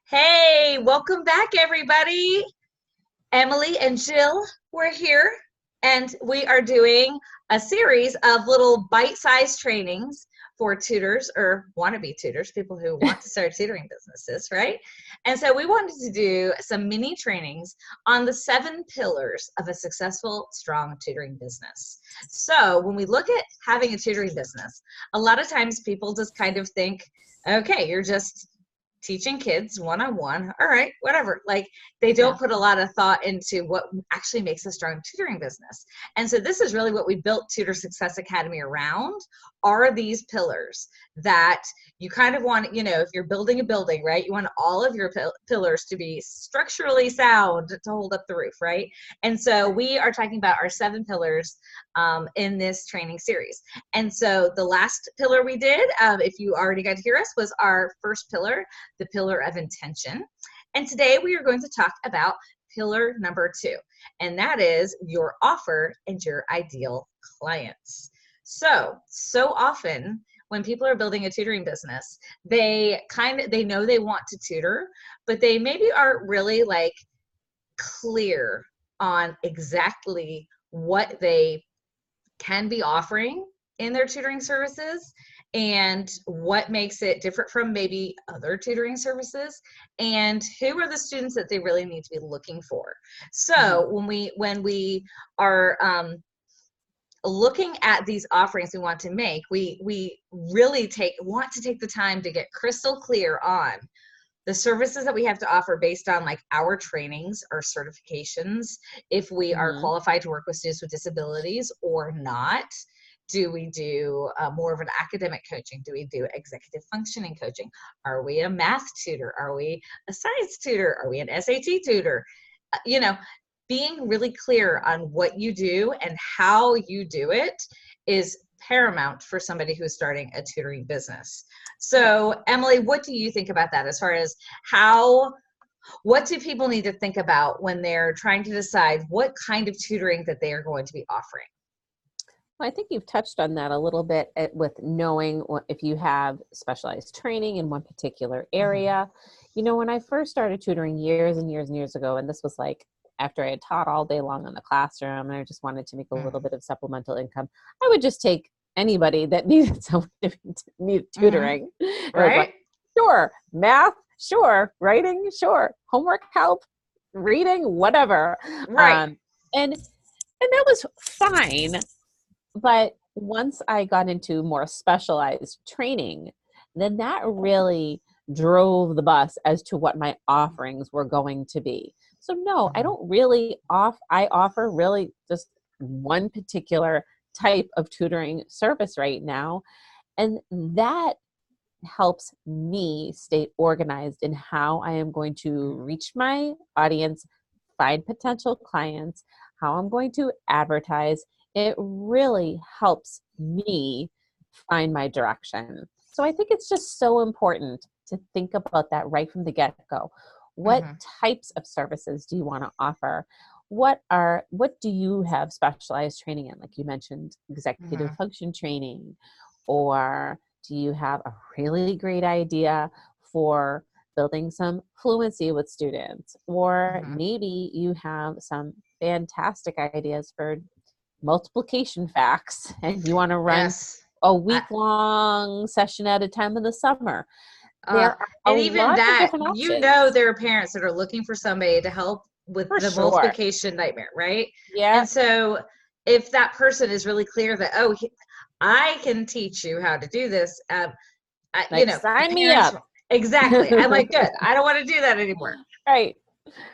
Hey, welcome back, everybody. Emily and Jill, we're here, and we are doing a series of little bite-sized trainings for tutors or wannabe tutors, people who want to start tutoring businesses, right? And so we wanted to do some mini trainings on the 7 pillars of a successful, strong tutoring business. So when we look at having a tutoring business, a lot of times people just kind of think, okay, you're just teaching kids one-on-one, all right, whatever. Like, they Yeah. don't put a lot of thought into what actually makes a strong tutoring business. And so this is really what we built Tutor Success Academy around, are these pillars that you kind of want, if you're building a building, right, you want all of your pillars to be structurally sound to hold up the roof, right? And so we are talking about our 7 pillars in this training series. And so the last pillar we did, if you already got to hear us, was our first pillar, the pillar of intention. And today we are going to talk about pillar number 2, and that is your offer and your ideal clients. So often when people are building a tutoring business, they know they want to tutor, but they maybe aren't really like clear on exactly what they can be offering in their tutoring services and what makes it different from maybe other tutoring services, and who are the students that they really need to be looking for. So when we are looking at these offerings we want to make, we really want to take the time to get crystal clear on the services that we have to offer based on like our trainings, our certifications, if we are hmm qualified to work with students with disabilities or not. Do we do more of an academic coaching? Do we do executive functioning coaching? Are we a math tutor? Are we a science tutor? Are we an SAT tutor? You know, being really clear on what you do and how you do it is paramount for somebody who's starting a tutoring business. Yeah. So, Emily, what do you think about that as far as what do people need to think about when they're trying to decide what kind of tutoring that they are going to be offering? Well, I think you've touched on that a little bit with knowing if you have specialized training in one particular Mm-hmm. area. When I first started tutoring years and years and years ago, and this was like after I had taught all day long in the classroom and I just wanted to make a little bit of supplemental income, I would just take anybody that needed someone to need Mm-hmm. tutoring. And I was like, Right? sure, math, sure, writing, sure, homework help, reading, whatever. Right. Um, and that was fine. But once I got into more specialized training, then that really drove the bus as to what my offerings were going to be. So no, I Mm-hmm. don't really I offer really just one particular type of tutoring service right now. And that helps me stay organized in how I am going to reach my audience, find potential clients, how I'm going to advertise. It really helps me find my direction. So I think it's just so important to think about that right from the get-go. What Mm-hmm. types of services do you want to offer? What do you have specialized training in? Like you mentioned, executive Mm-hmm. function training, or do you have a really great idea for building some fluency with students? Or Mm-hmm. maybe you have some fantastic ideas for multiplication facts and you want to run Yes. a I, week long session at a time in the summer. Uh, There are a and even lot of that, different options. there are parents that are looking for somebody to help with For the sure. multiplication nightmare, right? Yeah, And so if that person is really clear that, oh, I can teach you how to do this, like sign me parents, up. exactly. I'm like, good. I don't want to do that anymore. Right.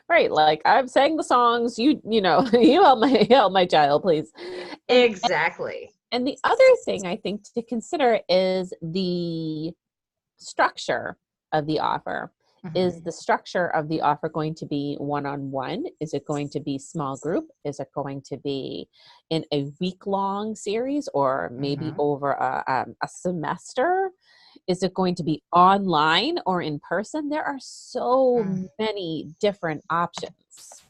Right. Like I've sang the songs, you help my child, please. And Exactly. and the other thing I think to consider is the structure of the offer. Is Hmm. the structure of the offer going to be one-on-one? Is it going to be small group? Is it going to be in a week-long series or maybe Hmm. over a semester? Is it going to be online or in person? There are so many different options.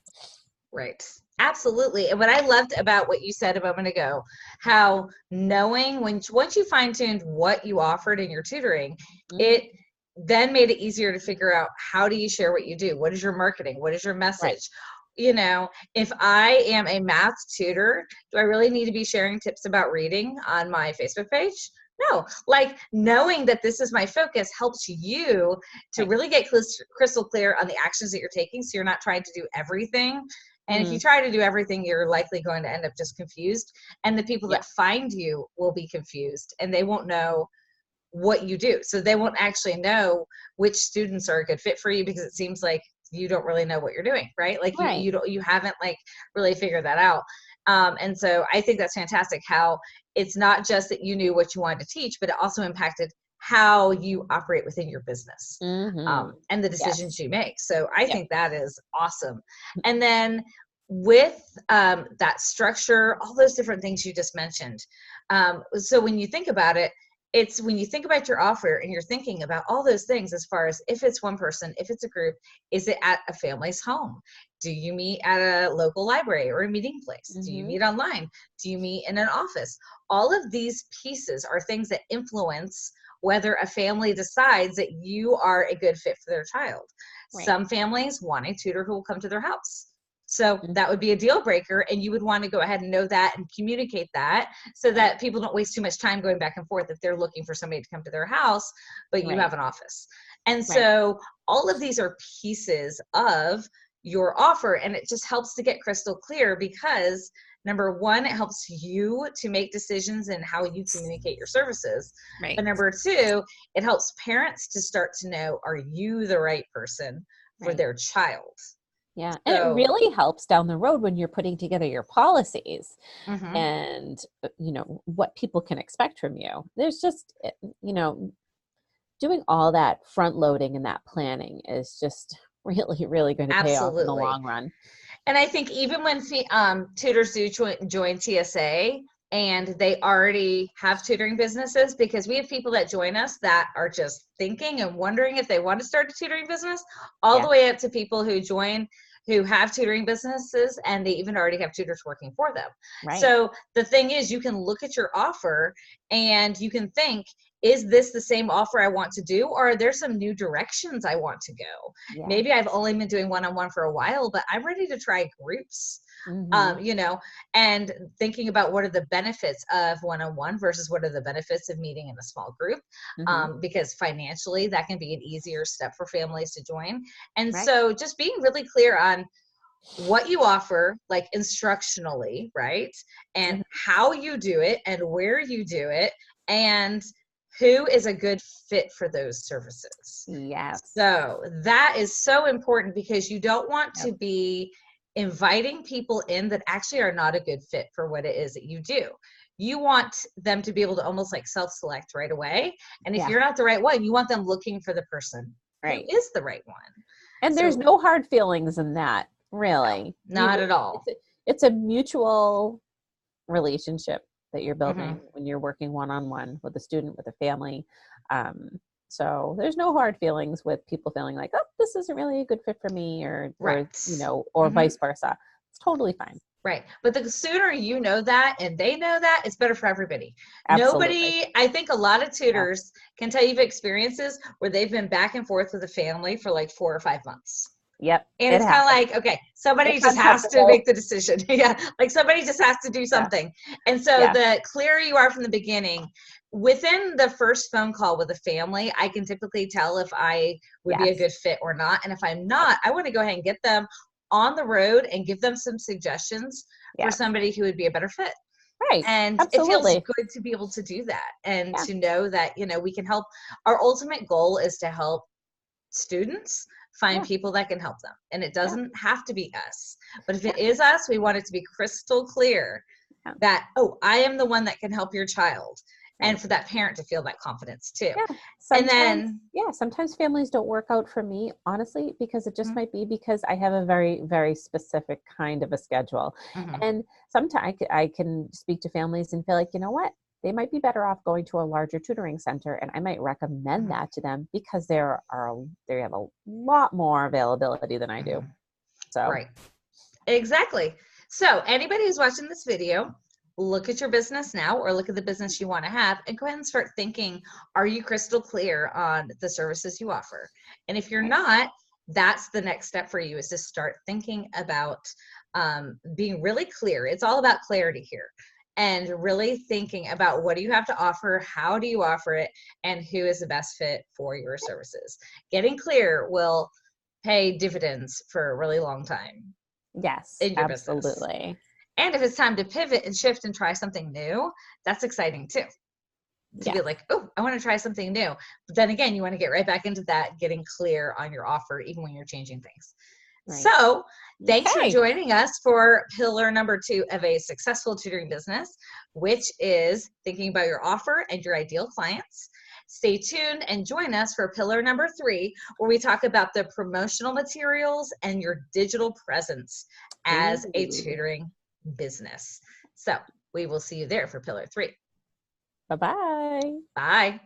Right. Absolutely. And what I loved about what you said a moment ago, how knowing once you fine tuned what you offered in your tutoring, it Mhm. then made it easier to figure out, how do you share what you do? What is your marketing? What is your Right. message? You know, if I am a math tutor, do I really need to be sharing tips about reading on my Facebook page? No. Like, knowing that this is my focus helps you to Right. really get crystal clear on the actions that you're taking, so you're not trying to do everything. And if you Mm, try to do everything, you're likely going to end up just confused. And the people yeah. that find you will be confused, and they won't know what you do. So they won't actually know which students are a good fit for you, because it seems like you don't really know what you're doing, right? Like Right. you haven't like really figured that out. And so I think that's fantastic, how it's not just that you knew what you wanted to teach, but it also impacted how you operate within your business, Mm-hmm. and the decisions Yes. you make. So I Yep. think that is awesome. And then with that structure, all those different things you just mentioned. So when you think about it, it's when you think about your offer and you're thinking about all those things, as far as if it's one person, if it's a group, is it at a family's home? Do you meet at a local library or a meeting place? Do you Mm-hmm. meet online? Do you meet in an office? All of these pieces are things that influence whether a family decides that you are a good fit for their child. Right. Some families want a tutor who will come to their house. So Mm, that would be a deal breaker, and you would want to go ahead and know that and communicate that, so right. that people don't waste too much time going back and forth if they're looking for somebody to come to their house, but you Right. have an office. And Right. so all of these are pieces of your offer, and it just helps to get crystal clear, because number one, it helps you to make decisions in how you communicate your services. Right. But number two, it helps parents to start to know, are you the right person for Right. their child? Yeah. And it So, really helps down the road when you're putting together your policies mhm. and, what people can expect from you. There's just, doing all that front loading and that planning is just really, really going to pay off in the Absolutely. long run. And I think even when tutors do join TSA and they already have tutoring businesses, because we have people that join us that are just thinking and wondering if they want to start a tutoring business, all Yeah. the way up to people who join who have tutoring businesses and they even already have tutors working for them. Right. So the thing is, you can look at your offer and you can think, is this the same offer I want to do, or are there some new directions I want to go? Yeah. Maybe I've only been doing one-on-one for a while, but I'm ready to try groups. Mm-hmm. You know, and thinking about what are the benefits of one-on-one versus what are the benefits of meeting in a small group, Mm-hmm. because financially that can be an easier step for families to join. And Right. so just being really clear on what you offer, like instructionally, right? And Mhm. how you do it and where you do it, and who is a good fit for those services. Yes. So that is so important, because you don't want Yep. to be inviting people in that actually are not a good fit for what it is that you do. You want them to be able to almost like self-select right away. And if Yeah. you're not the right one, you want them looking for the person who Right. is the right one. And there's So no hard feelings in that, no, really. not at all. It's a mutual relationship that you're Hmm. building when you're working one-on-one with a student, with a family. Um, so there's no hard feelings with people feeling like, oh, this isn't really a good fit for me, Right. or Hmm. vice versa. It's totally fine. Right. But the sooner you know that and they know that, it's better for everybody. Absolutely. Nobody, I think a lot of Yeah. tutors can tell you experiences where they've been back and forth with a family for like 4 or 5 months. Yep. And It it's kind of happens. like, okay, somebody It's just has to uncomfortable. make the decision. Yeah. Like somebody just has to do Yeah. something. And so Yeah. the clearer you are from the beginning, within the first phone call with a family, I can typically tell if I would be a Yes. good fit or not. And if I'm Yep. not, I want to go ahead and get them on the road and give them some suggestions for Yeah. somebody who would be a better fit. Right. And it feels Absolutely. good to be able to do that, and Yeah. to know that, you know, we can help. Our ultimate goal is to help students find Yeah. people that can help them. And it Yeah. doesn't have to be us. But if Yeah. it is us, we want it to be crystal clear Yeah. that, oh, I am the one that can help your child. And Right. for that parent to feel that confidence too. Yeah. And Sometimes, then, yeah, sometimes families don't work out for me, honestly, because it just mhm, might be because I have a very, very specific kind of a schedule. mhm, And sometimes I can speak to families and feel like, you know what? They might be better off going to a larger tutoring center, and I might recommend mhm, that to them because they have a lot more availability than I do. mhm. So, Right. Exactly. So anybody who's watching this video, look at your business now, or look at the business you want to have, and go ahead and start thinking, are you crystal clear on the services you offer? And if you're Right. not, that's the next step for you, is to start thinking about being really clear. It's all about clarity here. And really thinking about, what do you have to offer? How do you offer it? And who is the best fit for your services? Getting clear will pay dividends for a really long time Yes, in your business. absolutely. And if it's time to pivot and shift and try something new, that's exciting too. To be Yes. like, oh, I want to try something new. But then again, you want to get right back into that, getting clear on your offer, even when you're changing things. Right. So thanks for Okay. joining us for pillar number 2 of a successful tutoring business, which is thinking about your offer and your ideal clients. Stay tuned and join us for pillar number 3, where we talk about the promotional materials and your digital presence as a Ooh. tutoring business. So we will see you there for pillar 3. Bye-bye. Bye.